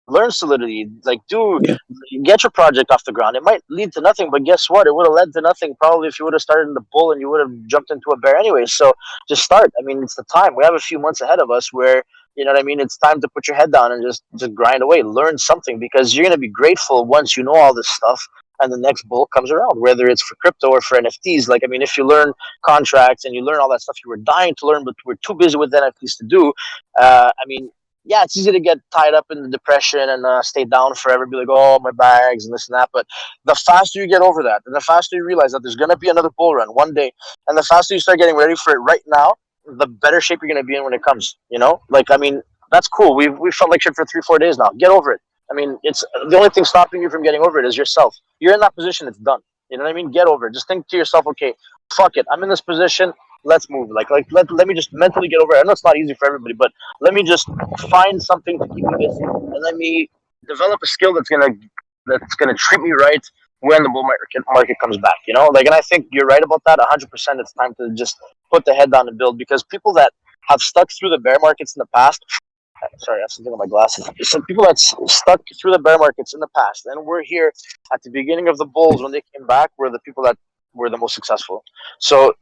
Learn Solidity. Like, Yeah. get your project off the ground. It might lead to nothing, but guess what? It would have led to nothing probably if you would have started in the bull and you would have jumped into a bear anyway. So just start. I mean, it's the time. We have a few months ahead of us where, you know what I mean? It's time to put your head down and just grind away, learn something, because you're going to be grateful once you know all this stuff and the next bull comes around, whether it's for crypto or for NFTs. Like, I mean, if you learn contracts and you learn all that stuff you were dying to learn, but we're too busy with NFTs to do, I mean, yeah, it's easy to get tied up in the depression and stay down forever, be like, oh, my bags and this and that. But the faster you get over that, and the faster you realize that there's going to be another bull run one day, and the faster you start getting ready for it right now, the better shape you're going to be in when it comes. You know, like, I mean, that's cool. We felt like shit for 3-4 days now. Get over it. I mean, it's the only thing stopping you from getting over it is yourself. You're in that position. It's done. You know what I mean? Get over it. Just think to yourself, okay, fuck it. I'm in this position. Let's move. Let me just mentally get over it. I know it's not easy for everybody, but let me just find something to keep me busy, and let me develop a skill that's gonna treat me right when the bull market comes back. You know, like, and I think you're right about that. 100%. It's time to just put the head down and build, because people that have stuck through the bear markets in the past. Sorry, I have something on my glasses. Some people that stuck through the bear markets in the past, and we're here at the beginning of the bulls when they came back, were the people that were the most successful. So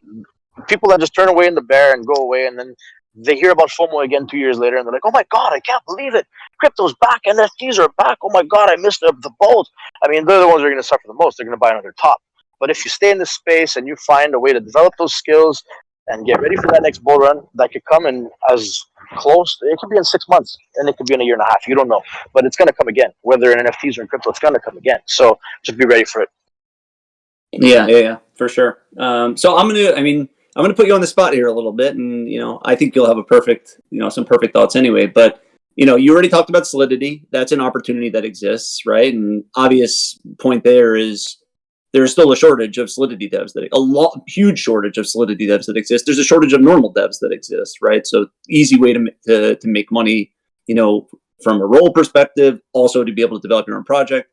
people that just turn away in the bear and go away, and then they hear about FOMO again 2 years later, and they're like, "Oh my god, I can't believe it! Crypto's back, NFTs are back. Oh my god, I missed the boat." I mean, they're the ones who are going to suffer the most. They're going to buy another top. But if you stay in this space and you find a way to develop those skills and get ready for that next bull run, that could come in as close. It could be in 6 months, and it could be in a year and a half. You don't know, but it's going to come again. Whether in NFTs or in crypto, it's going to come again. So just be ready for it. Yeah, for sure. So I'm gonna put you on the spot here a little bit, and I think you'll have some perfect thoughts anyway. But you already talked about Solidity. That's an opportunity that exists, right? And obvious point there is there's still a shortage of Solidity devs huge shortage of Solidity devs that exist. There's a shortage of normal devs that exist, right? So easy way to make money, from a role perspective, also to be able to develop your own project.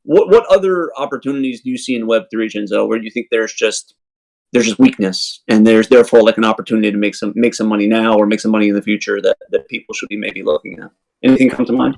What other opportunities do you see in Web3, Jinzo, where you think there's just weakness, and there's therefore like an opportunity to make some money now or make some money in the future that people should be maybe looking at? Anything come to mind?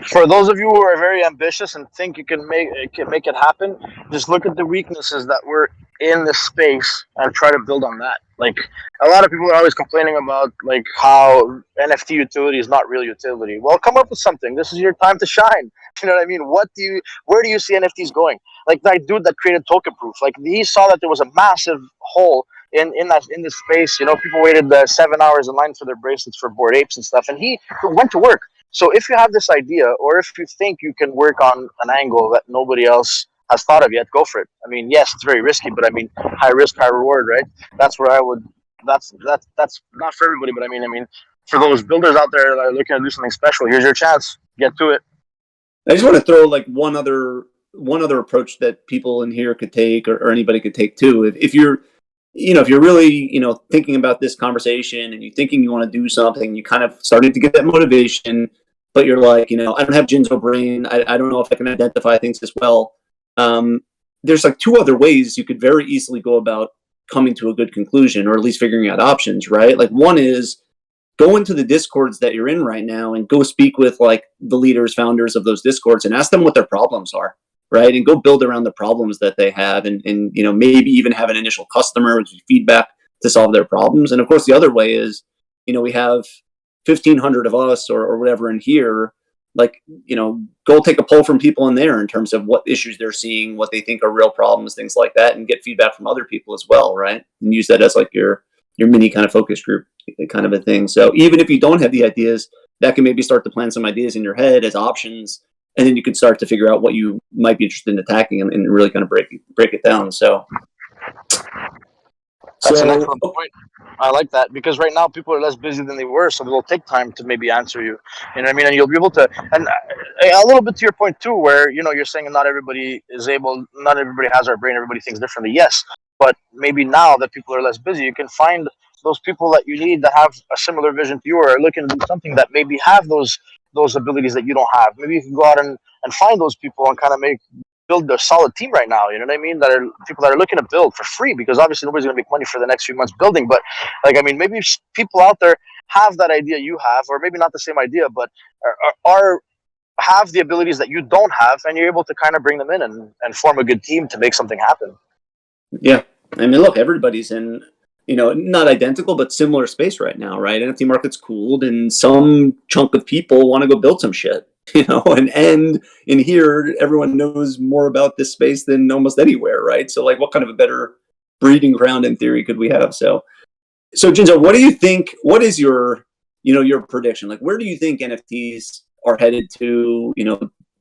For those of you who are very ambitious and think you can make it happen, just look at the weaknesses that were in the space and try to build on that. Like, a lot of people are always complaining about like how NFT utility is not real utility. Well, come up with something. This is your time to shine. You know what I mean? Where do you see NFTs going? Like that dude that created Token Proof. Like, he saw that there was a massive hole in this space. People waited 7 hours in line for their bracelets for Bored Apes and stuff, and he went to work. So if you have this idea, or if you think you can work on an angle that nobody else has thought of yet, go for it. I mean, yes, it's very risky, but I mean, high risk, high reward, right? That's where I would. That's not for everybody, but I mean, for those builders out there that are looking to do something special, here's your chance. Get to it. I just want to throw like one other approach that people in here could take, or anybody could take too. If you're really, thinking about this conversation and you're thinking you want to do something, you kind of started to get that motivation, but you're like, I don't have Jinzo brain. I don't know if I can identify things as well. There's like two other ways you could very easily go about coming to a good conclusion, or at least figuring out options, right? Like, one is go into the discords that you're in right now and go speak with like the leaders, founders of those discords, and ask them what their problems are, right? And go build around the problems that they have, and maybe even have an initial customer with feedback to solve their problems. And of course, the other way is, we have 1,500 of us or whatever in here. Like, go take a poll from people in there in terms of what issues they're seeing, what they think are real problems, things like that, and get feedback from other people as well, right? And use that as like your mini kind of focus group kind of a thing. So even if you don't have the ideas, that can maybe start to plan some ideas in your head as options, and then you can start to figure out what you might be interested in attacking and really kind of break it down. So That's an So, excellent point. I like that because right now people are less busy than they were, so it'll take time to maybe answer you. You know what I mean? And you'll be able to, and a little bit to your point too, where you're saying not everybody is able, not everybody has our brain, everybody thinks differently. Yes, but maybe now that people are less busy, you can find those people that you need that have a similar vision to you or are looking to do something that maybe have those abilities that you don't have. Maybe you can go out and find those people and kind of build a solid team right now. You know what I mean? That are people that are looking to build for free because obviously nobody's going to make money for the next few months building. But like, I mean, maybe people out there have that idea you have, or maybe not the same idea, but are have the abilities that you don't have, and you're able to kind of bring them in and form a good team to make something happen. yeah, I mean, look, everybody's in, not identical, but similar space right now, right? NFT market's cooled, and some chunk of people want to go build some shit, and in here, everyone knows more about this space than almost anywhere, right? So, like, what kind of a better breeding ground in theory could we have? So Jinzo, what do you think? What is your prediction? Like, where do you think NFTs are headed to?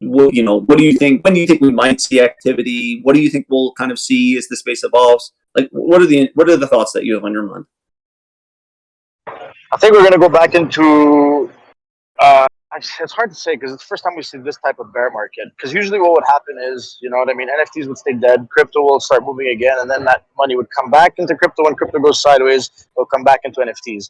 What do you think? When do you think we might see activity? What do you think we'll kind of see as the space evolves? Like, what are the thoughts that you have on your mind? I think we're going to go back into. It's hard to say because it's the first time we see this type of bear market. Because usually, what would happen is, you know what I mean, NFTs would stay dead, crypto will start moving again, and then that money would come back into crypto. When crypto goes sideways, it'll come back into NFTs.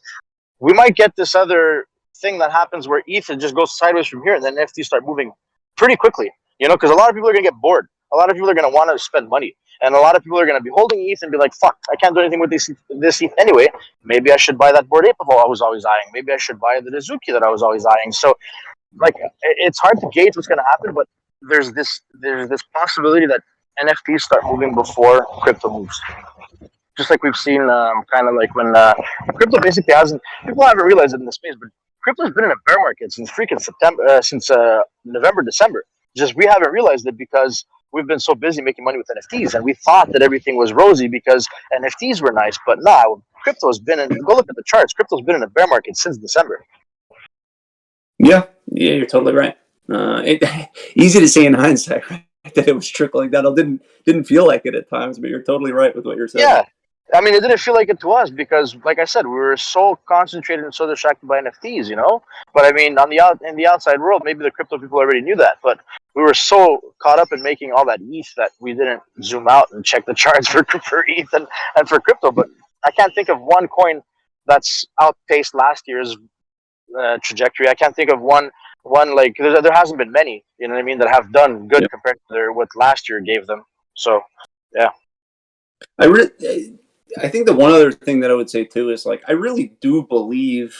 We might get this other thing that happens where ETH just goes sideways from here, and then NFTs start moving pretty quickly. Because a lot of people are gonna get bored. A lot of people are gonna want to spend money, and a lot of people are gonna be holding ETH and be like, "Fuck, I can't do anything with this ETH anyway. Maybe I should buy that Bored Ape I was always eyeing. Maybe I should buy the Nizuki that I was always eyeing." So, like, it's hard to gauge what's gonna happen, but there's this possibility that NFTs start moving before crypto moves, just like we've seen, kind of like when crypto basically hasn't. People haven't realized it in the space, but crypto's been in a bear market since freaking September, since November, December. Just we haven't realized it because we've been so busy making money with NFTs, and we thought that everything was rosy because NFTs were nice. But now crypto's been in. Go look at the charts. Crypto's been in a bear market since December. Yeah, you're totally right. Easy to say in hindsight, right? That it was trickling down. It didn't feel like it at times, but you're totally right with what you're saying. Yeah. I mean, it didn't feel like it to us because, like I said, we were so concentrated and so distracted by NFTs. But I mean, in the outside world, maybe the crypto people already knew that, but we were so caught up in making all that ETH that we didn't zoom out and check the charts for ETH and for crypto. But I can't think of one coin that's outpaced last year's trajectory. I can't think of one like there hasn't been many. You know what I mean? That have done good compared to what last year gave them. So, yeah. I think the one other thing that I would say too is, like, I really do believe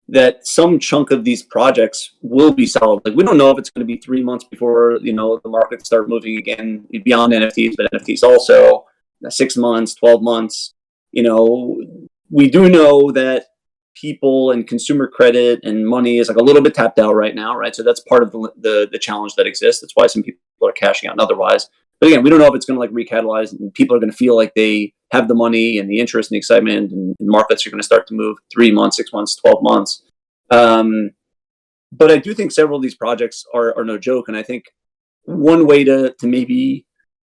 that some chunk of these projects will be solid. Like, we don't know if it's going to be 3 months before the markets start moving again beyond NFTs, but NFTs also 6 months, 12 months. We do know that people and consumer credit and money is like a little bit tapped out right now, right? So that's part of the challenge that exists. That's why some people are cashing out and otherwise. But again, we don't know if it's going to like recatalyze and people are going to feel like they have the money and the interest and the excitement, and markets are going to start to move 3 months, 6 months, 12 months. But I do think several of these projects are no joke. And I think one way to maybe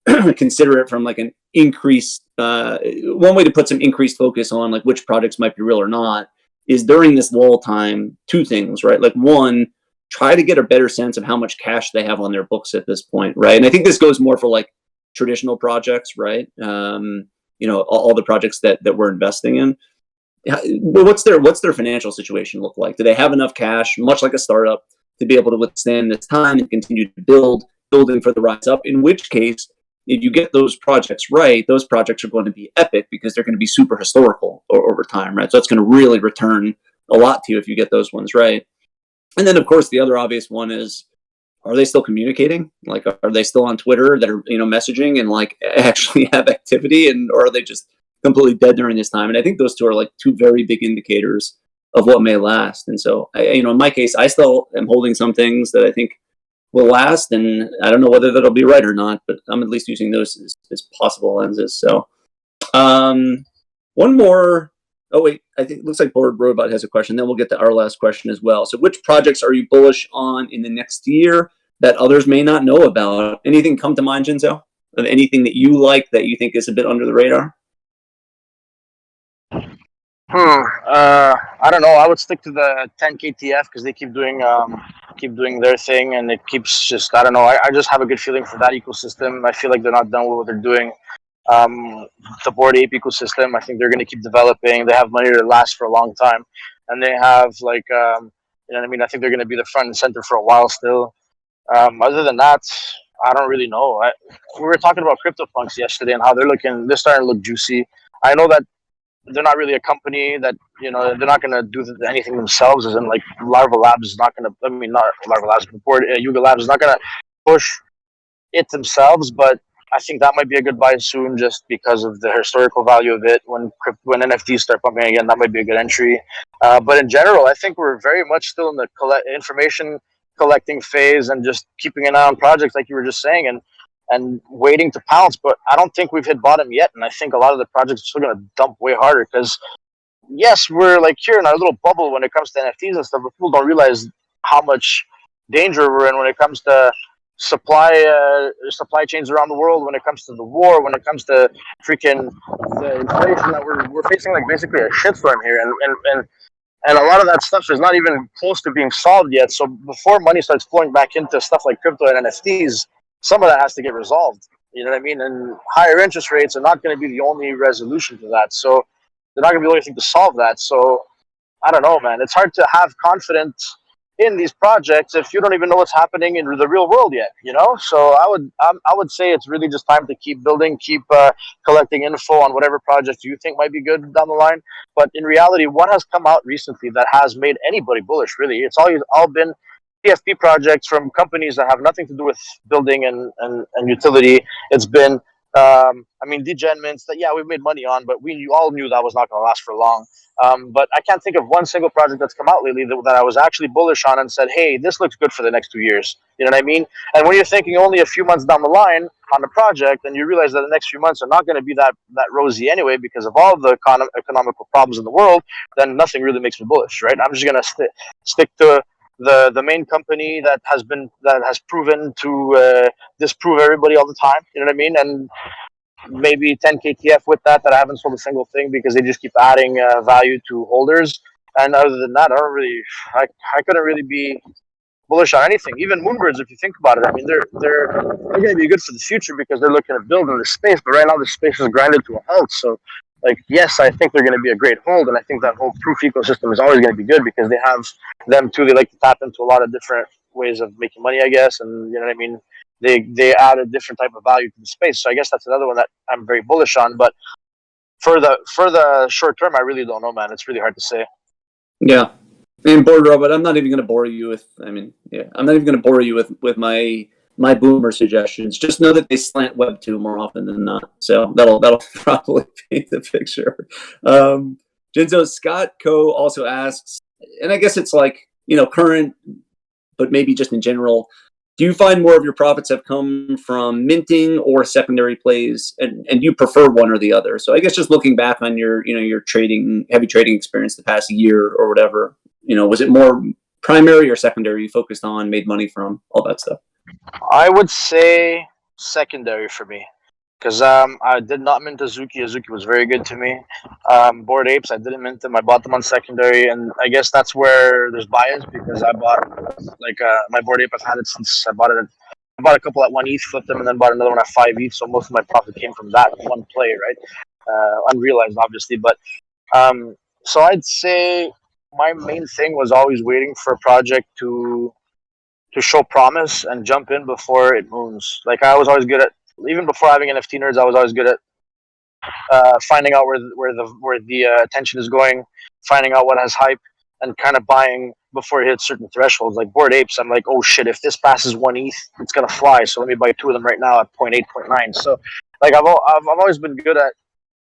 consider it from like an increased, one way to put some increased focus on like which projects might be real or not is during this lull time, two things, right? Like, one, try to get a better sense of how much cash they have on their books at this point, right? And I think this goes more for like traditional projects, right? All the projects that we're investing in. But what's their financial situation look like? Do they have enough cash, much like a startup, to be able to withstand this time and continue to building for the rise up? In which case, if you get those projects right, those projects are going to be epic because they're going to be super historical over time, right? So that's going to really return a lot to you if you get those ones right. And then, of course, the other obvious one is, are they still communicating? Like, are they still on Twitter that are, messaging and like actually have activity, or are they just completely dead during this time? And I think those two are like two very big indicators of what may last. And so, in my case, I still am holding some things that I think will last, and I don't know whether that'll be right or not, but I'm at least using those as possible lenses. So, one more. Oh wait, I think it looks like Bored Robot has a question. Then we'll get to our last question as well. So, which projects are you bullish on in the next year that others may not know about? Anything come to mind, Jinzo? Of anything that you like that you think is a bit under the radar? I don't know. I would stick to the 10 KTF because they keep doing their thing, and it keeps just. I don't know. I just have a good feeling for that ecosystem. I feel like they're not done with what they're doing. Um, the Bored Ape ecosystem, I think they're going to keep developing. They have money to last for a long time, and they have like, you know what I mean. I think they're going to be the front and center for a while still. Other than that, I don't really know. We were talking about CryptoPunks yesterday and how they're looking. They're starting to look juicy. I know that they're not really a company that, they're not going to do anything themselves. As in, like, Larva Labs is not going to. I mean, not Larva Labs, but Yuga Labs is not going to push it themselves. But I think that might be a good buy soon, just because of the historical value of it. When NFTs start pumping again, that might be a good entry. But in general, I think we're very much still in the information collecting phase and just keeping an eye on projects, like you were just saying, and waiting to pounce. But I don't think we've hit bottom yet, and I think a lot of the projects are still going to dump way harder because, yes, we're like here in our little bubble when it comes to NFTs and stuff, but people don't realize how much danger we're in when it comes to supply chains around the world, when it comes to the war, when it comes to freaking the inflation that we're facing, like basically a shitstorm here, and a lot of that stuff is not even close to being solved yet. So before money starts flowing back into stuff like crypto and NFTs, some of that has to get resolved. You know what I mean? And higher interest rates are not going to be the only resolution to that. So they're not going to be the only thing to solve that. So I don't know, man. It's hard to have confidence in these projects if you don't even know what's happening in the real world yet. So I would say it's really just time to keep building, keep collecting info on whatever projects you think might be good down the line. But in reality, what has come out recently that has made anybody bullish? Really, it's all been PFP projects from companies that have nothing to do with building and utility. It's been I mean, degenments that, yeah, we've made money on, but we all knew that was not going to last for long. But I can't think of one single project that's come out lately that I was actually bullish on and said, hey, this looks good for the next 2 years. You know what I mean? And when you're thinking only a few months down the line on a project, and you realize that the next few months are not going to be that rosy anyway because of all the economical problems in the world, then nothing really makes me bullish, right? I'm just going to stick to the main company that has proven to disprove everybody all the time. You know what I mean? And maybe 10 KTF with that I haven't sold a single thing because they just keep adding value to holders. And other than that, I couldn't really be bullish on anything. Even Moonbirds, if you think about it, I mean, they're going to be good for the future because they're looking to build in this space. But right now, the space is grinded to a halt. So, like, yes, I think they're going to be a great hold, and I think that whole proof ecosystem is always going to be good because they have them too. They like to tap into a lot of different ways of making money, I guess, and you know what I mean. They add a different type of value to the space. So I guess that's another one that I'm very bullish on. But for the short term, I really don't know, man. It's really hard to say. Yeah. And Bored Robot, I'm not even going to bore you with. I mean, yeah, I'm not even going to bore you with my boomer suggestions. Just know that they slant Web 2 more often than not. So that'll probably paint the picture. Jinzo Scott Co also asks, and I guess it's like, current, but maybe just in general. Do you find more of your profits have come from minting or secondary plays, and you prefer one or the other? So I guess just looking back on your your heavy trading experience the past year or whatever, was it more primary or secondary you focused on, made money from, all that stuff? I would say secondary for me. Because I did not mint Azuki. Azuki was very good to me. Bored Apes, I didn't mint them. I bought them on secondary, and I guess that's where there's bias because I bought my Bored Ape. I've had it since I bought it. I bought a couple at 1 ETH, flipped them, and then bought another one at 5 ETH. So most of my profit came from that one play, right? Unrealized, obviously, but so I'd say my main thing was always waiting for a project to show promise and jump in before it moons. Like I was always good at, even before having NFT nerds, I was always good at finding out where the attention is going, finding out what has hype, and kind of buying before it hits certain thresholds. Like Bored Apes, I'm like, oh shit, if this passes 1 ETH, it's gonna fly. So let me buy 2 of them right now at 0.8, 0.9. So like I've always been good at,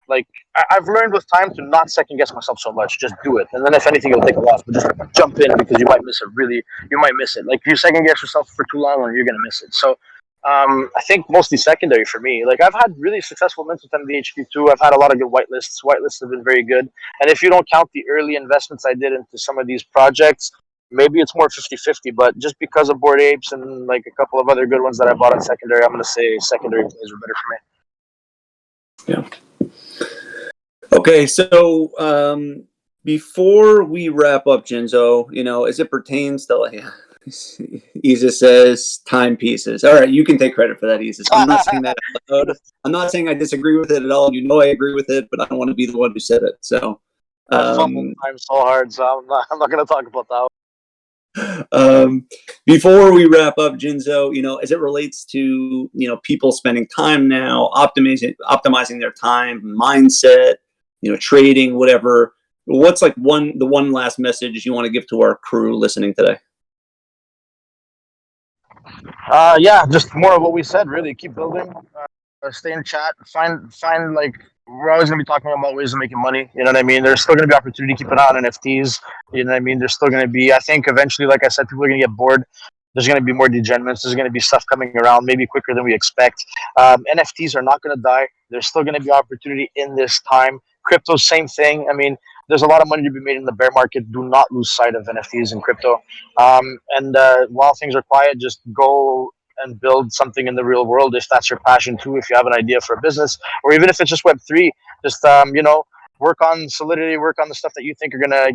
like, I've learned with time to not second guess myself so much. Just do it, and then if anything, you'll take a loss. But just jump in because you might miss it. Really, you might miss it. Like if you second guess yourself for too long, you're gonna miss it. So I think mostly secondary for me. Like I've had really successful mints with MDHQ2. I've had a lot of good whitelists. Whitelists have been very good. And if you don't count the early investments I did into some of these projects, maybe it's more 50-50. But just because of Bored Apes and like a couple of other good ones that I bought on secondary, I'm going to say secondary plays were better for me. Yeah. Okay, so before we wrap up, Jinzo, as it pertains to Isis says timepieces. All right, you can take credit for that, Isis. I'm not saying that out loud. I'm not saying I disagree with it at all. I agree with it, but I don't want to be the one who said it. So, I fumbled time so hard, so I'm not going to talk about that. Before we wrap up, Jinzo, as it relates to people spending time now, optimizing their time, mindset, trading, whatever. What's like the one last message you want to give to our crew listening today? Yeah, just more of what we said. Really, keep building. Stay in chat. Find like we're always gonna be talking about ways of making money. You know what I mean? There's still gonna be opportunity. Keep an eye on NFTs. You know what I mean? There's still gonna be. I think eventually, like I said, people are gonna get bored. There's going to be more degenerates. There's going to be stuff coming around, maybe quicker than we expect. NFTs are not going to die. There's still going to be opportunity in this time. Crypto, same thing. I mean, there's a lot of money to be made in the bear market. Do not lose sight of NFTs and crypto. And while things are quiet, just go and build something in the real world if that's your passion too. If you have an idea for a business, or even if it's just Web3, just work on Solidity, work on the stuff that you think are gonna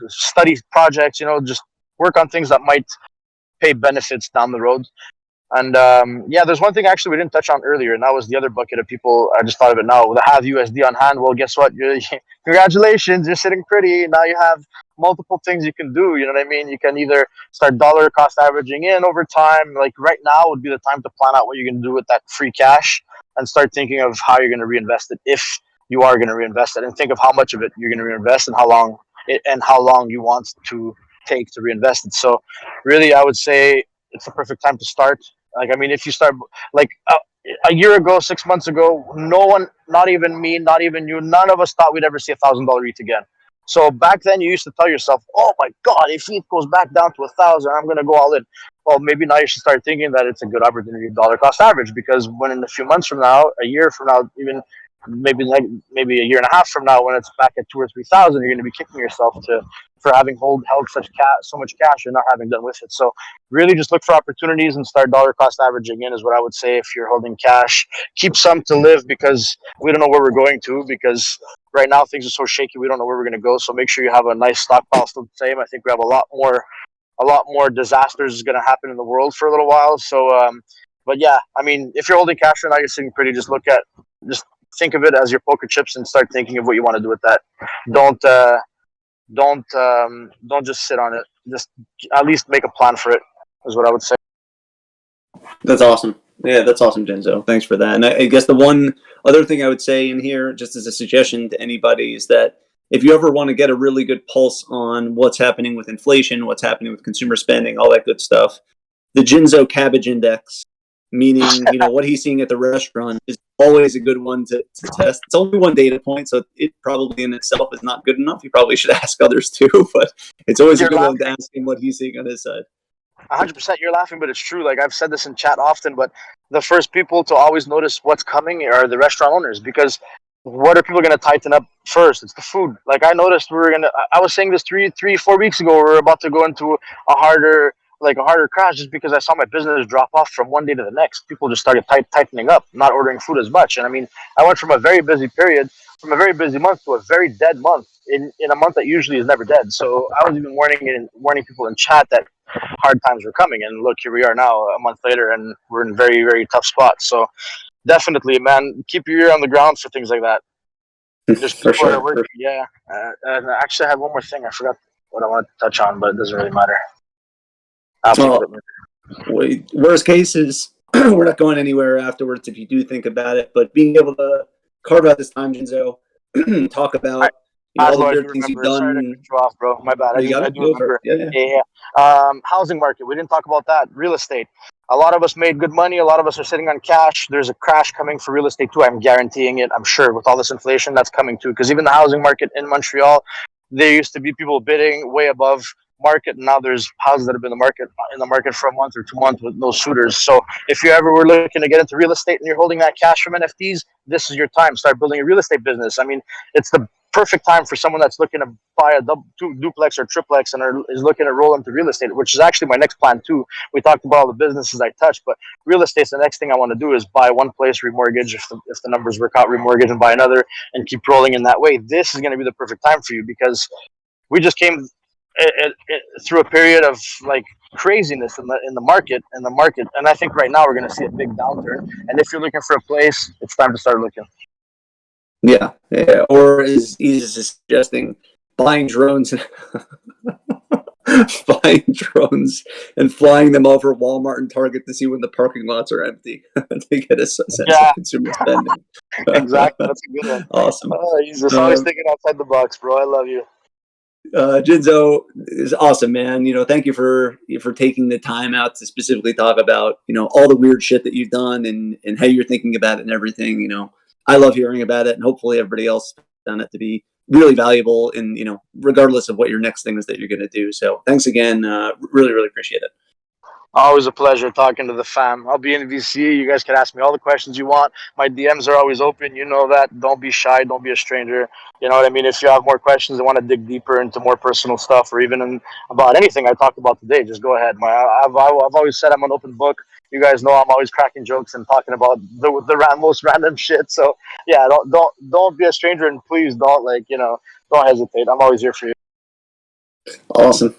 study projects. Just work on things that might pay benefits down the road. And there's one thing actually we didn't touch on earlier, and that was the other bucket of people. I just thought of it now. The have USD on hand. Well, guess what? Congratulations, you're sitting pretty. Now you have multiple things you can do. You know what I mean? You can either start dollar cost averaging in over time. Like right now would be the time to plan out what you're going to do with that free cash and start thinking of how you're going to reinvest it if you are going to reinvest it, and think of how much of it you're going to reinvest and how long you want to take to reinvest it. So really, I would say it's the perfect time to start. Like, I mean, if you start like a year ago, 6 months ago, no one, not even me, not even you, none of us thought we'd ever see $1,000 ETH again. So back then, you used to tell yourself, "Oh my God, if ETH goes back down to 1,000, I'm going to go all in." Well, maybe now you should start thinking that it's a good opportunity to dollar cost average, because when in a few months from now, a year from now, even maybe a year and a half from now, when it's back at 2,000 or 3,000, you're going to be kicking yourself for having held so much cash and not having done with it. So really, just look for opportunities and start dollar cost averaging in is what I would say. If you're holding cash, keep some to live, because we don't know where we're going to. Because right now things are so shaky, we don't know where we're going to go. So make sure you have a nice stockpile. Still the same. I think we have a lot more disasters is going to happen in the world for a little while. So, but yeah, I mean, if you're holding cash right now, you're sitting pretty. Just think of it as your poker chips and start thinking of what you want to do with that. Don't just sit on it. Just at least make a plan for it, is what I would say. That's awesome. Yeah, that's awesome, Jinzo. Thanks for that. And I guess the one other thing I would say in here, just as a suggestion to anybody, is that if you ever want to get a really good pulse on what's happening with inflation, what's happening with consumer spending, all that good stuff, the Jinzo Cabbage Index, meaning what he's seeing at the restaurant, is always a good one to test. It's only one data point, so it probably in itself is not good enough. You probably should ask others too, but it's always a good one to ask him what he's seeing on his side. 100%, you're laughing, but it's true. Like, I've said this in chat often, but the first people to always notice what's coming are the restaurant owners, because what are people going to tighten up first? It's the food. Like, I noticed I was saying this 4 weeks ago, we were about to go into a harder crash, just because I saw my business drop off from one day to the next. People just started tightening up, not ordering food as much. And I mean, I went from a very busy month to a very dead month in a month that usually is never dead. So I was even warning people in chat that hard times were coming, and look, here we are now a month later, and we're in very, very tough spots. So definitely, man, keep your ear on the ground for things like that. Just people sure. that are working. Yeah. And actually, I had one more thing. I forgot what I wanted to touch on, but it doesn't really matter. Worst case is we're not going anywhere afterwards if you do think about it, but being able to carve out this time, Jinzo, talk about all the good things you've done. Sorry to cut you off, bro. My bad. I do remember. Yeah. Housing market. We didn't talk about that. Real estate. A lot of us made good money. A lot of us are sitting on cash. There's a crash coming for real estate too. I'm guaranteeing it. I'm sure with all this inflation, that's coming too. Because even the housing market in Montreal, there used to be people bidding way above market. And now there's houses that have been in the market for a month or 2 months with no suitors. So if you ever were looking to get into real estate and you're holding that cash from NFTs, this is your time. Start building a real estate business. I mean, it's the perfect time for someone that's looking to buy a duplex or triplex and is looking to roll into real estate, which is actually my next plan too. We talked about all the businesses I touched, but real estate's the next thing I want to do is buy one place, remortgage if the numbers work out, remortgage and buy another, and keep rolling in that way. This is going to be the perfect time for you because we just came through a period of like craziness in the market, and I think right now we're going to see a big downturn. And if you're looking for a place, it's time to start looking. Yeah. Or is easy suggesting buying drones buying drones and flying them over Walmart and Target to see when the parking lots are empty to get a sense of consumer spending. Exactly. That's a good one. Awesome. He's just always thinking outside the box, bro. I love you. Jinzo is awesome, man. Thank you for taking the time out to specifically talk about, all the weird shit that you've done and how you're thinking about it and everything. I love hearing about it, and hopefully everybody else found it to be really valuable in, regardless of what your next thing is that you're going to do. So thanks again. Really, really appreciate it. Always a pleasure talking to the fam. I'll be in VC. You guys can ask me all the questions you want. My DMs are always open. You know that. Don't be shy. Don't be a stranger. You know what I mean? If you have more questions and want to dig deeper into more personal stuff or even about anything I talked about today, just go ahead. I've always said I'm an open book. You guys know I'm always cracking jokes and talking about the most random shit. So yeah, don't be a stranger, and please don't don't hesitate. I'm always here for you. Awesome.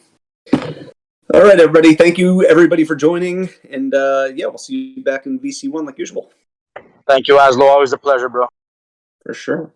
All right, everybody. Thank you, everybody, for joining. And we'll see you back in VC1 like usual. Thank you, Aslo. Always a pleasure, bro. For sure.